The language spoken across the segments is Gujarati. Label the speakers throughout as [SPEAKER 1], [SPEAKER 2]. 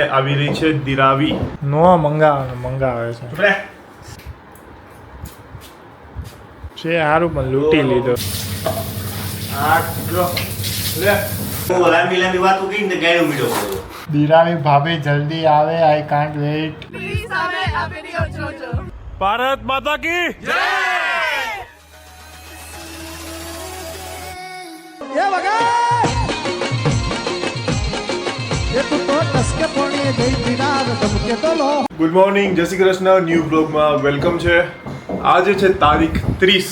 [SPEAKER 1] આવી રહી છે દિરાવી
[SPEAKER 2] નો મંગાવે છે સારું પણ લૂંટી લીધો.
[SPEAKER 3] લાંબી વાતો કરીને ગાયનો મીડો કર્યો.
[SPEAKER 2] દિરાવી ભાભી જલ્દી આવે, આઈ કાન્ટ વેઇટ.
[SPEAKER 1] ભારત માતા કી જય. ગુડ મોર્નિંગ, જય શ્રી કૃષ્ણ. ન્યૂ બ્લોગમાં વેલકમ છે. આજે છે તારીખ 30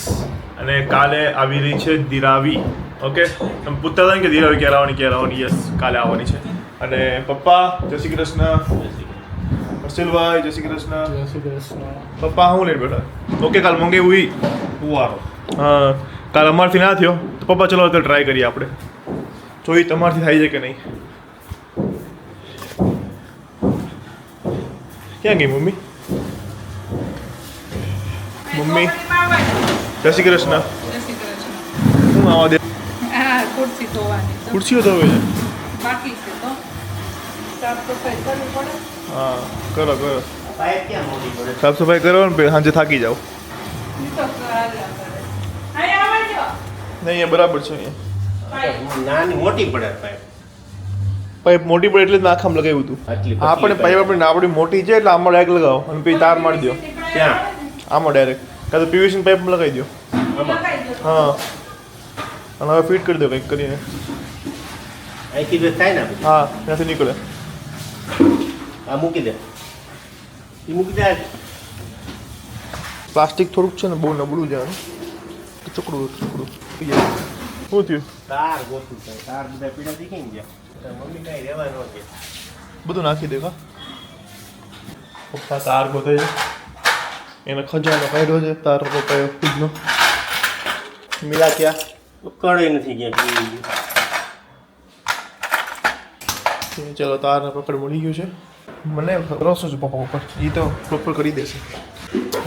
[SPEAKER 1] અને કાલે આવી રહી છે દિરાવી. ઓકે, તમે પૂછતા હતા ને કે દિરાવી ક્યારે આવવાની? યસ, કાલે આવવાની છે. અને પપ્પા જય શ્રી કૃષ્ણ. હર્ષિલભાઈ જય શ્રી કૃષ્ણ. પપ્પા હું લઈને બેઠા. ઓકે, કાલ મંગે હુઈ હુવારો. હા, કાલ અમારથી ના થયો તો પપ્પા ચલો તો ટ્રાય કરીએ આપણે, જોઈ તમારથી થાય છે કે નહીં. ક્યાં ગઈ મમ્મી? મમ્મી જય શ્રી કૃષ્ણ. હું આવા દે ખુરશીઓ ધોવે છે. હા, કરો સાફ સફાઈ કરો ને સાંજે થાકી જાઓ. નહીં, અહીંયા બરાબર છે. અહીંયા
[SPEAKER 3] નાની મોટી પડે
[SPEAKER 1] પાઇપ મોટી પડે એટલે જ નાખામાં લગાવ્યું હતું. આપણે પાઇપ આપણી મોટી છે એટલે આમાં ડાયરેક્ટ લગાવો અને પછી તાર મારી દો
[SPEAKER 3] ત્યાં
[SPEAKER 1] આમાં ડાયરેક્ટ, કાં તો પીવીસી પાઇપમાં લગાવી દો. હા, અને હવે ફિટ કરી દો કંઈક કરીને.
[SPEAKER 3] અહીંથી જો થાય ને
[SPEAKER 1] હા, ત્યાંથી નીકળે.
[SPEAKER 3] આ મૂકી દે, એ મૂકી દે.
[SPEAKER 1] પ્લાસ્ટિક થોડુંક છે ને બહુ નબળું છે. ચોકડું શું થયું?
[SPEAKER 3] તાર ગોતું થાય, તાર બધા પીડા દેખી ને ગયા. મમ્મી કાંઈ રહેવા ન દે.
[SPEAKER 1] બધું નાખી દે. પપ્પા તાર ગોતે છે, એને ખજાનો કાઢ્યો છે તાર પપ્પાએ ખુદનો. મિલા ક્યાં?
[SPEAKER 3] કળે નથી ગયા.
[SPEAKER 1] ચલો, તારને પકડ મળી ગયું છે. મને ભરોસો છે પપ્પા ઉપર, એ તો પ્રોપર કરી દેશે.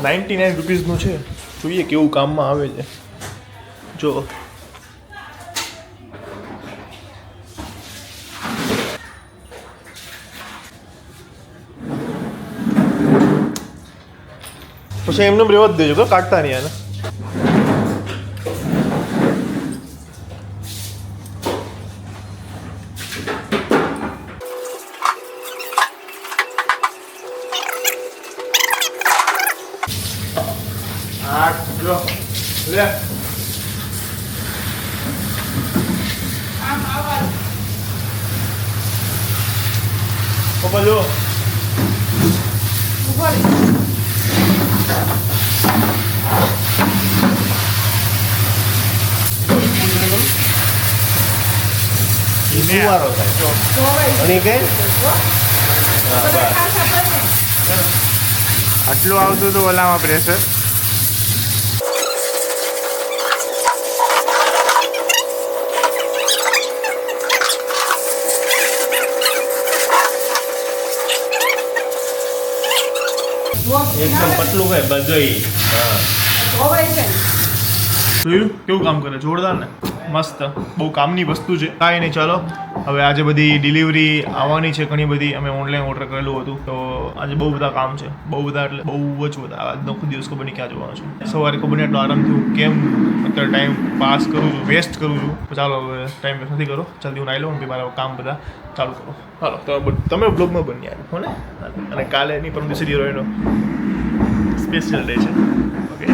[SPEAKER 1] 99 રૂપીઝનું છે, જોઈએ કેવું કામમાં આવે છે. જો પછી એમને રહેવા જ દેજો, કાઢતા નહીં આને. લે પપ્પા જો
[SPEAKER 3] સુવારો થાય. ઘણી ગઈ
[SPEAKER 2] આટલું આવતું હતું ઓલામાં પ્રેશર.
[SPEAKER 3] એકદમ પતલું હોય બધું. હા,
[SPEAKER 1] જોયું કેવું કામ કરે? જોરદાર ને, મસ્ત. બહુ કામની વસ્તુ છે. કાંઈ નહીં, ચાલો હવે આજે બધી ડિલિવરી આવવાની છે ઘણી બધી. અમે ઓનલાઈન ઓર્ડર કરેલું હતું તો આજે બહુ બધા કામ છે. બહુ બધા એટલે બહુ જ બધા. આજનો ખુદ દિવસ ખબર નહીં ક્યાં જવાનો છે. સવારે ખબર નહીં એટલો આરામ થયું કેમ. અત્યારે ટાઈમ પાસ કરું છું, વેસ્ટ કરું છું. તો ચાલો હવે ટાઈમ વેસ્ટ નથી કરો, જલ્દી હું નાઈ લઉં અને મારા કામ બધા ચાલુ કરો. હાલો, તમે બ્લોગમાં બની આવ્યો હો ને. અને કાલે નહીં પરમ દિવસે ડિલિવરીનો સ્પેશિયલ ડે છે. ઓકે,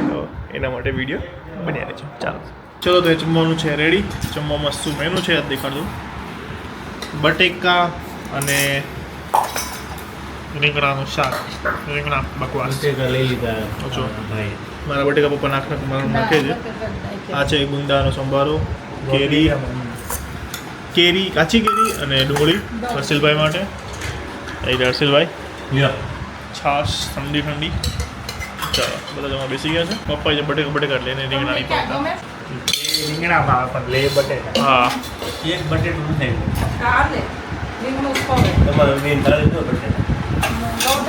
[SPEAKER 1] તો એના માટે વિડીયો બની આવે છે. ચાલો ચલો, તો એ જમવાનું છે રેડી. જમવામાં શું મેનુ છે યાદ દેખાડ દઉં. બટેકા અને રીંગણાનું શાક. રીંગણા બકવાસ
[SPEAKER 3] લઈ લીધા.
[SPEAKER 1] જો
[SPEAKER 3] ભાઈ
[SPEAKER 1] મારા બટેકા પપ્પા નાખે છે. આ છે ગુંદાનો સંભારો, કેરી કાચી કેરી અને ડુંગળી હર્ષિલભાઈ માટે. એ હર્ષિલભાઈ છાશ ઠંડી ઠંડી. ચાલો, બધા જમા બેસી ગયા છે. પપ્પા જે બટેકા લઈને રીંગણાની પાવડા.
[SPEAKER 2] રીંગણા ભાવે પણ લે બટેટા.
[SPEAKER 1] હા,
[SPEAKER 3] એક બટેટું નથી. તમારું બેન તારે જો બટેટા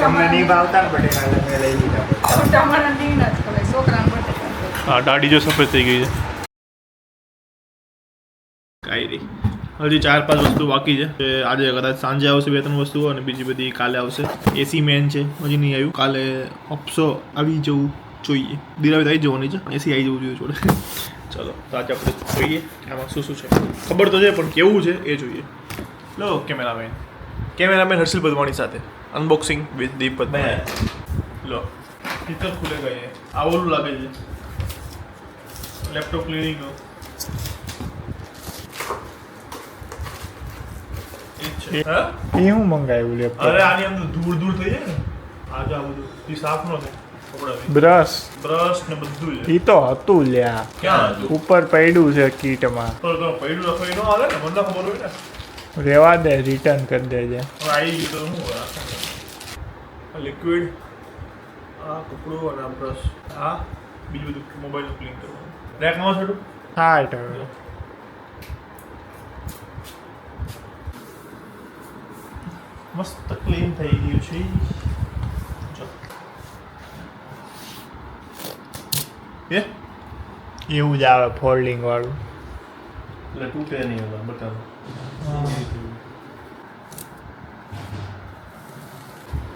[SPEAKER 2] તમને નહીં ભાવતા ને બટેકા એટલે મેં લઈ લીધા.
[SPEAKER 1] હા, દાઢી જો સફેદ થઈ ગઈ છે. કાંઈ નહીં, હજી 4-5 વસ્તુ બાકી છે કે આજે કદાચ સાંજે આવશે 2-3 વસ્તુઓ અને બીજી બધી કાલે આવશે. એસી મેન છે હજી નહીં આવ્યું, કાલે અપસો આવી જવું જોઈએ. દિરાવી આવી જવાની છે, એસી આવી જવું જોઈએ જોડે. ચલો તો આજે આપણે જોઈએ આમાં શું છે. ખબર તો છે પણ કેવું છે એ જોઈએ. લો કેમેરામેન હર્ષિલ પદવાણી સાથે અનબોક્સિંગ વિથ દીપ પદવાણી. લો સ્પીકર ખુલે ગયે. આ ઓલું લાગે છે લેપટોપ ક્લીનિંગ.
[SPEAKER 2] એ હું મંગાવ્યું લેપટોપ.
[SPEAKER 1] અરે આની અંદર ધૂળ થઈ જાય ને, આજે આ બધું એ સાફ ન થાય.
[SPEAKER 2] બ્રશ
[SPEAKER 1] ને બધું છે.
[SPEAKER 2] ઈ તો હતું લ્યા,
[SPEAKER 1] ક્યાં હતું?
[SPEAKER 2] ઉપર પડ્યું છે કીટમાં.
[SPEAKER 1] તો પૈડું લખાઈ ન આવે ને, મને ખબર હોય ને.
[SPEAKER 2] રેવા દે, રિટર્ન કરી દેજે.
[SPEAKER 1] હવે આવી ગયું તો શું લિક્વિડ, આ કપડું અને આ બ્રશ, આ બીજું બધું મોબાઈલનું ક્લીન કરવાનું. રેકમાં છોડું
[SPEAKER 2] હા હવે
[SPEAKER 1] મસ્ત ક્લીન થઈ ગયું છે. એ
[SPEAKER 2] એવું જ આવે ફોલ્ડિંગ વાળું.
[SPEAKER 3] એટલે તૂટે નહીં ઓલા બટન.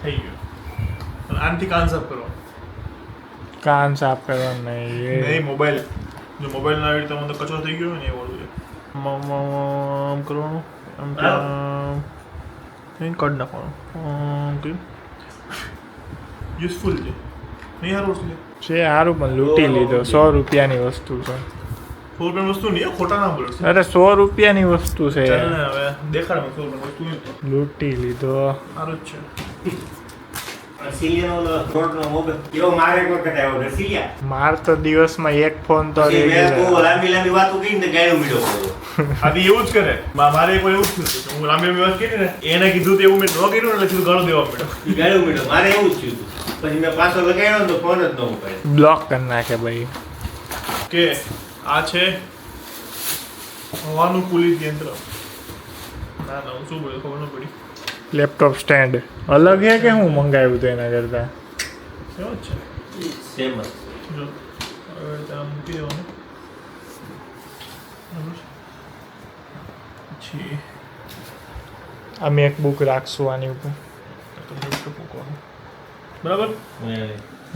[SPEAKER 1] થઈ ગયું. અને આનાથી કાન સાફ કરો.
[SPEAKER 2] કાન સાફ કરવાનું નહીં.
[SPEAKER 1] નહીં મોબાઈલ, જો મોબાઈલ ના આવી તો કચરો થઈ ગયો ને એ વાળું છે. આમ કરવાનું, આમ કંઈ કાઢ નાખવાનું. યુઝફુલ છે નહીં? સારું વસ્તુ
[SPEAKER 2] છે સારું પણ લૂંટી લીધો. 100 રૂપિયાની વસ્તુ છે.
[SPEAKER 1] 100 રૂપિયાની વસ્તુ નહીં, ખોટા ના બોલો.
[SPEAKER 2] અરે 100 રૂપિયાની વસ્તુ છે.
[SPEAKER 1] ચાલ ને હવે દેખાડ મને 100 રૂપિયાની વસ્તુ નહીં તો
[SPEAKER 2] લૂંટી લીધો.
[SPEAKER 1] સારું જ છે.
[SPEAKER 3] રસીલિયાનો ઓલો રોડનો મોબાઈલ એવો મારે એક વખત આવ્યો રસીલિયા.
[SPEAKER 2] માર તો દિવસમાં એક ફોન તો
[SPEAKER 3] પછી મેં બહુ
[SPEAKER 2] રેગ્યુલર.
[SPEAKER 3] લાંબી વાતો કરીને ગાયનો મીડો કર્યો.
[SPEAKER 1] આથી એવું જ કરે. મારે એક વાર એવું જ થયું હતું. હું લાંબી વાત કરી ને એને કીધું તો એવું મેં ન કર્યું ને એટલે સીધું ગાળો દેવા પડ્યો.
[SPEAKER 3] ઈ ગાયનો મીડો મારે એવું જ થયું હતું. પછી મેં પાછો લગાડ્યો ને તો ફોન જ ન ઉપાડ્યો.
[SPEAKER 2] બ્લોક કરી નાખે ભાઈ.
[SPEAKER 1] કે આ છે હવાનું કુલિત યંત્ર. ના હું શું બોલ્યો ખબર ન પડી.
[SPEAKER 2] લેપટોપ સ્ટેન્ડ અલગ છે કે હું મંગાવ્યું હતું એના કરતા?
[SPEAKER 1] કેવું જ છે
[SPEAKER 3] સેમ જ.
[SPEAKER 1] જો હવે ત્યાં મૂકી દેવાનું. બરાબર છે. પછી
[SPEAKER 2] આ મેકબુક રાખશું આની ઉપર.
[SPEAKER 1] તો લેપટોપ મૂકવાનું. બરાબર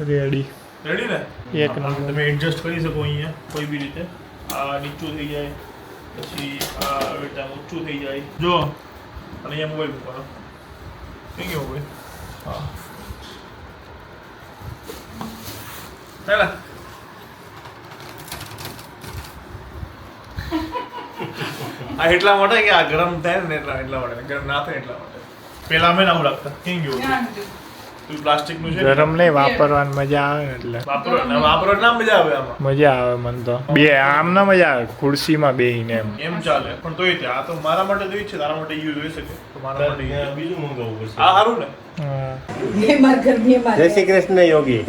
[SPEAKER 2] રેડી.
[SPEAKER 1] રેડી ને?
[SPEAKER 2] એક નંબર.
[SPEAKER 1] તમે એડજસ્ટ કરી શકો અહીંયા કોઈ બી રીતે. આ નીચું થઈ જાય, પછી આ આવી રીતે આમ ઊંચું થઈ જાય. જો અને અહીંયા મોબાઈલ મૂકવાનો. થઈ ગયો મોબાઈલ. હા ચાલ. આ એટલા માટે કે આ ગરમ થાય ને એટલા માટે, ગરમ ના થાય એટલા માટે. પેલા અમે આવું રાખતા. કેમ ગયું પ્લાસ્ટિક નું છે
[SPEAKER 2] ગરમ નહીં, વાપરવાની મજા આવે ને એટલે
[SPEAKER 1] વાપરો ના મજા આવે આમાં.
[SPEAKER 2] મજા આવે મને તો. બે આમ ના મજા આવે ખુરશીમાં બેહીને એમ.
[SPEAKER 1] એમ ચાલે પણ તોય તે આ તો મારા માટે તો ઈ છે, તારા માટે યુઝ હોઈ શકે તો મારા માટે use.
[SPEAKER 3] બીજું મંગાવવું પડશે.
[SPEAKER 1] આ સારું ને?
[SPEAKER 2] હા.
[SPEAKER 3] જય શ્રી કૃષ્ણ યોગી.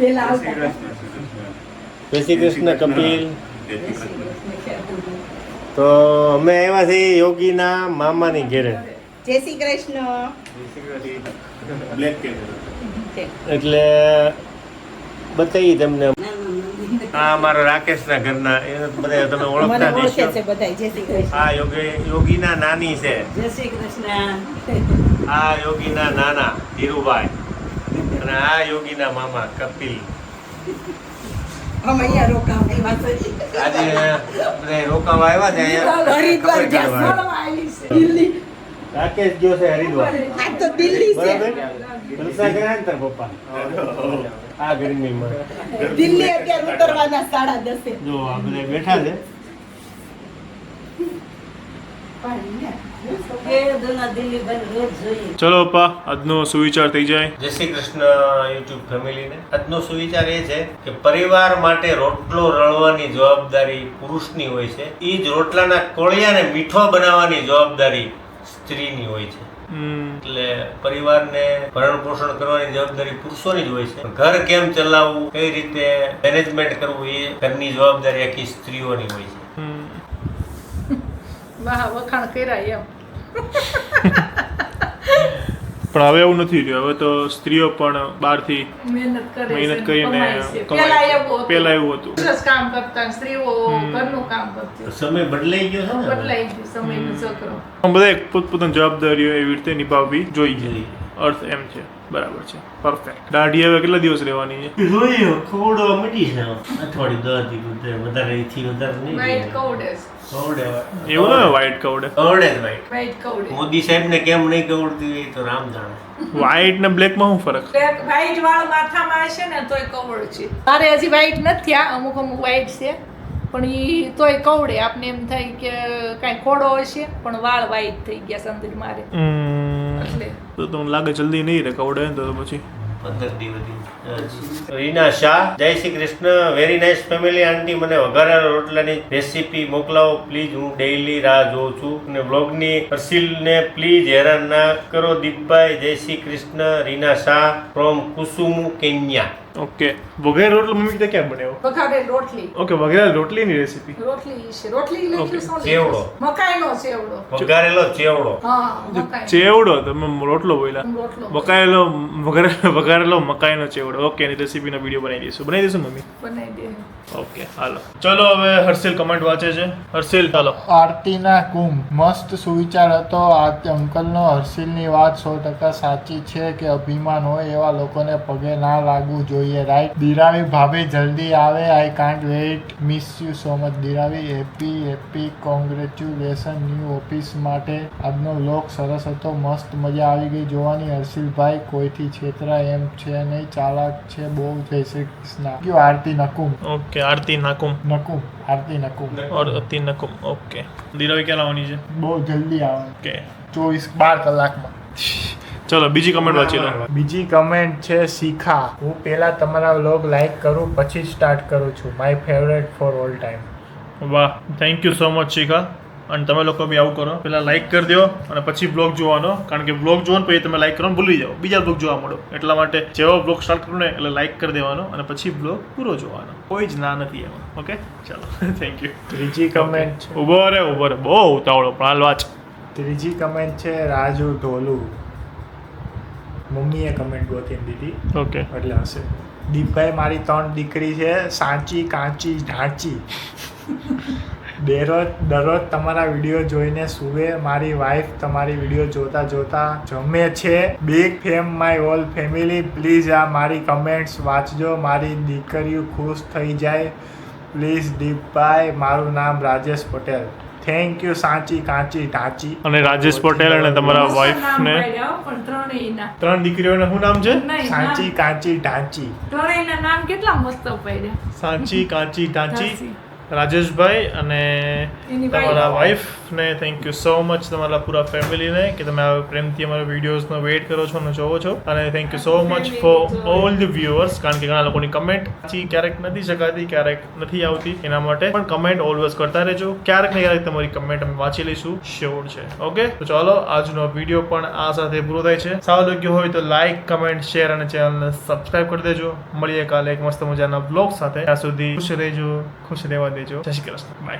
[SPEAKER 3] જય શ્રી કૃષ્ણ કપિલ. તો અમે આવ્યા છીએ યોગીના મામાની ઘેરે.
[SPEAKER 4] જય શ્રી કૃષ્ણ.
[SPEAKER 3] એટલે બતાવી તમને. આ અમારા રાકેશના ઘરના એ બધા તમે ઓળખતા
[SPEAKER 4] મને ઓળખે
[SPEAKER 3] દેશો.
[SPEAKER 4] છે બધા. જય શ્રી કૃષ્ણ.
[SPEAKER 3] આ યોગીના નાની છે.
[SPEAKER 4] જય શ્રી કૃષ્ણ.
[SPEAKER 3] આ યોગીના નાના ધીરુભાઈ અને આ યોગીના મામા કપિલ.
[SPEAKER 4] અમે અહીંયા રોકાવા આવ્યા છીએ.
[SPEAKER 3] આજે બધા રોકાવા આવ્યા છે અહીંયા.
[SPEAKER 4] હરિદ્વાર
[SPEAKER 3] ખબર કાઢવા આવ્યા.
[SPEAKER 4] જસવાળમાં આવી છે. દિલ્હી.
[SPEAKER 3] રાકેશ ગયો છે હરિદ્વાર.
[SPEAKER 4] આ તો દિલ્હી છે.
[SPEAKER 3] બરાબર જલસા કર્યા ને તાર પપ્પા આ ગરમીમાં.
[SPEAKER 4] દિલ્હી અત્યારે ઉતરવાના 10:30.
[SPEAKER 3] જો આ બધા બેઠા છે.
[SPEAKER 1] ચલો પપ્પા આજનો સુવિચાર થઈ જાય.
[SPEAKER 3] જય શ્રી કૃષ્ણ યુટ્યુબ ફેમિલીને. આજનો સુવિચાર એ છે કે પરિવાર માટે રોટલો રળવાની જવાબદારી પુરુષની હોય છે. એ જ રોટલાના કોળિયાને મીઠો બનાવવાની જવાબદારી સ્ત્રીની હોય છે. એટલે પરિવારને ભરણ પોષણ કરવાની જવાબદારી પુરુષોની જ હોય છે. ઘર કેમ ચલાવવું, કઈ રીતે મેનેજમેન્ટ કરવું એ ઘરની જવાબદારી આખી સ્ત્રીઓની હોય છે.
[SPEAKER 4] વાહ વખાણ કર્યા એમ.
[SPEAKER 1] પણ હવે એવું નથી રહ્યું. હવે તો સ્ત્રીઓ પણ બહારથી
[SPEAKER 5] મહેનત કરે છે,
[SPEAKER 1] મહેનત કરીને
[SPEAKER 5] કમાય છે.
[SPEAKER 1] કમાય
[SPEAKER 5] પહેલા
[SPEAKER 1] છે.
[SPEAKER 5] એવું હતું.
[SPEAKER 1] પહેલા એવું હતું.
[SPEAKER 5] પુરુષ કામ કરતા અને સ્ત્રીઓ ઘરનું કામ કરતી.
[SPEAKER 3] સમય બદલાઈ ગયો છે ને હવે.
[SPEAKER 5] બદલાઈ ગયું સમયનો ચક્ર.
[SPEAKER 1] આમ બધા પોતપોતાની જવાબદારીઓ એવી રીતે નિભાવવી જોઈએ. અર્થ એમ છે. બરાબર છે. પરફેક્ટ. દાઢી હવે કેટલા દિવસ રહેવાની છે?
[SPEAKER 3] જોઈએ ખવડો મટી છે અઠવાડિયું 10 દિવસ વધારે એથી વધારે નહીં
[SPEAKER 5] White cowdays.
[SPEAKER 3] ખવડે
[SPEAKER 1] એવું ના વ્હાઈટ કવડે.
[SPEAKER 3] ખવડે જ ભાઈ.
[SPEAKER 5] White cowdays.
[SPEAKER 3] મોદી સાહેબ ને કેમ નહીં ખવડતી હોય એ તો રામ જાણે.
[SPEAKER 1] વ્હાઈટ ને બ્લેક માં શું ફરક?
[SPEAKER 5] Black- white વાળ માથામાં હશે ને તોય કવળ છે. મારે હજી white નથી થયા, અમુક white છે પણ ઈ તોય કવડે. આપને એમ થાય કે કાંઈ ખોડો હશે પણ વાળ white થઈ ગયા સંદીપ મારે એટલે
[SPEAKER 1] તો તમને લાગે જલ્દી નહીં રહે કવડે ને તો પછી
[SPEAKER 3] 15 દિવસ. રીના શાહ, જય Shri Krishna. Very nice family aunty, મને વઘારેલા રોટલાની રેસીપી મોકલાવો પ્લીઝ. હું ડેઈલી રાહ જોઉં છું. અને બ્લોગની હર્ષિલને પ્લીઝ હેરાન ના કરો. દીપભાઈ, જય Shri Krishna. Reena Shah from Kisumu, Kenya.
[SPEAKER 1] Okay. વઘારેલ રોટલો મમ્મી કીધા ક્યાં બનાવ્યો?
[SPEAKER 5] વઘારેલી રોટલી.
[SPEAKER 1] ઓકે, વઘારેલ રોટલીની રેસીપી.
[SPEAKER 5] રોટલી છે. રોટલી લખ્યું શું
[SPEAKER 3] ચેવડો.
[SPEAKER 5] લખ્યું? મકાઈનો ચેવડો.
[SPEAKER 3] વઘારેલો ચેવડો.
[SPEAKER 5] હા, મકાઈ.
[SPEAKER 1] ચેવડો તમે રોટલો બોલ્યા.
[SPEAKER 5] રોટલો
[SPEAKER 1] વઘારેલો વઘારેલો મકાઈનો ચેવડો. ઓકે, એની રેસીપીનો વિડીયો બનાવી દઈશું મમ્મી.
[SPEAKER 5] બનાવી દે.
[SPEAKER 1] ઓકે, હાલો. ચલો હવે હર્ષિલ કમેન્ટ વાંચે છે. હર્ષિલ, ચાલો.
[SPEAKER 2] આરતીના કુંભ મસ્ત સુવિચાર હતો. આ અંકલનો હર્ષિલની વાત 100% સાચી છે કે અભિમાન હોય એવા લોકોને પગે ના લાગવું જોઈએ. રાઈટ દિરાવી ભાભી જલ્દી આવે. I can't wait. Miss you so much દિરાવી. હેપી કોંગ્રેચ્યુલેશન ન્યૂ ઓફિસ માટે. આજનો વ્લોગ સરસ હતો. મસ્ત મજા આવી ગઈ જોવાની. હર્ષિલભાઈ કોઈથી છેતરાય એમ છે નહીં, ચાલાક છે બહુ. જય શ્રી કૃષ્ણ. ક્યું આરતી નકુમ.
[SPEAKER 1] ઓકે, આરતી નાકુમ
[SPEAKER 2] નકુમ આરતી નકુમ.
[SPEAKER 1] ઓર અતિ નકુમ. ઓકે, દિરાવી ક્યાં લાવવાની છે?
[SPEAKER 2] બહુ જલ્દી આવે.
[SPEAKER 1] ઓકે,
[SPEAKER 2] 12 કલાકમાં.
[SPEAKER 1] ચલો બીજી કમેન્ટ વાંચી લો.
[SPEAKER 2] બીજી કમેન્ટ છે શિખા. હું પહેલા તમારા વ્લોગ લાઈક કરું પછી સ્ટાર્ટ કરું છું. My favourite for all time.
[SPEAKER 1] વાહ, થેન્ક યુ સો મચ શિખા. અને તમે લોકો બી આવું કરો, પહેલા લાઈક કરી દો અને પછી બ્લોગ જોવાનો. કારણ કે બ્લોગ જોવો ને પછી તમે લાઈક કરવાનું ભૂલી જાઓ, બીજા બ્લોગ જોવા મળો. એટલા માટે જેવો બ્લોગ સ્ટાર્ટ કરો ને એટલે લાઈક કરી દેવાનો અને પછી બ્લોગ પૂરો જોવાનો. કોઈ જ ના નથી એમાં. ઓકે, ચાલો. Thank you.
[SPEAKER 2] ત્રીજી કમેન્ટ છે
[SPEAKER 1] ઉભો રે બહુ ઉતાવળો પણ હાલ વાંચ.
[SPEAKER 2] ત્રીજી કમેન્ટ છે રાજુ ઢોલુ. મમ્મીએ કમેન્ટ ગોતીને દીધી
[SPEAKER 1] ઓકે,
[SPEAKER 2] એટલે હશે. દીપભાઈ મારી 3 દીકરી છે, સાચી કાચી ઢાંચી. દરરોજ તમારા વિડીયો જોઈને સુવે. મારી વાઈફ તમારી વિડીયો જોતા જોતા જમે છે. Big fam my all family. Please આ મારી કમેન્ટ્સ વાંચજો. મારી દીકરીઓ ખુશ થઈ જાય પ્લીઝ. દીપભાઈ, મારું નામ રાજેશ પટેલ. થેન્ક યુ સાચી કાચી ઢાંચી.
[SPEAKER 1] અને રાજેશ પટેલ અને તમારા વાઈફ
[SPEAKER 5] નામ
[SPEAKER 1] ને
[SPEAKER 5] પાડ્યા હો, પણ ત્રણેયના.
[SPEAKER 1] 3 દીકરીઓને શું નામ છે?
[SPEAKER 5] નહીં,
[SPEAKER 2] સાચી
[SPEAKER 5] નામ-
[SPEAKER 2] કાચી ઢાંચી.
[SPEAKER 5] ત્રણેયના નામ કેટલા મસ્ત પાડ્યા.
[SPEAKER 1] સાચી કાચી ઢાંચી.
[SPEAKER 5] ઢાંચી.
[SPEAKER 1] રાજેશભાઈ અને
[SPEAKER 5] એની
[SPEAKER 1] તમારા
[SPEAKER 5] wife.
[SPEAKER 1] વાઈફને થેન્ક યુ સો મચ. તમારા પૂરા ફેમિલીને કે તમે આ પ્રેમથી અમારા વિડીયોઝનો વેઇટ કરો છો અને જોવો છો. અને thank you so much for all the viewers. કારણ કે ઘણા લોકોની કમેન્ટ ક્યારેક નથી શકાતી, ક્યારેક નથી આવતી. એના માટે પણ કમેન્ટ ઓલવેઝ કરતા રહેજો. ક્યારેક ને ક્યારેક તમારી કમેન્ટ અમે વાંચી લઈશું, શ્યોર છે. ઓકે, તો ચાલો આજનો વિડીયો પણ આ સાથે પૂરો થાય છે. સારું લાગ્યું હોય તો લાઈક, કમેન્ટ, શેર અને ચેનલને સબસ્ક્રાઇબ કરી દેજો. મળીએ કાલે એક મસ્ત મજાના બ્લોગ સાથે. ત્યાં સુધી ખુશ રહેજો, ખુશ રહેવા દેજો. જય શ્રી કૃષ્ણ. બાય.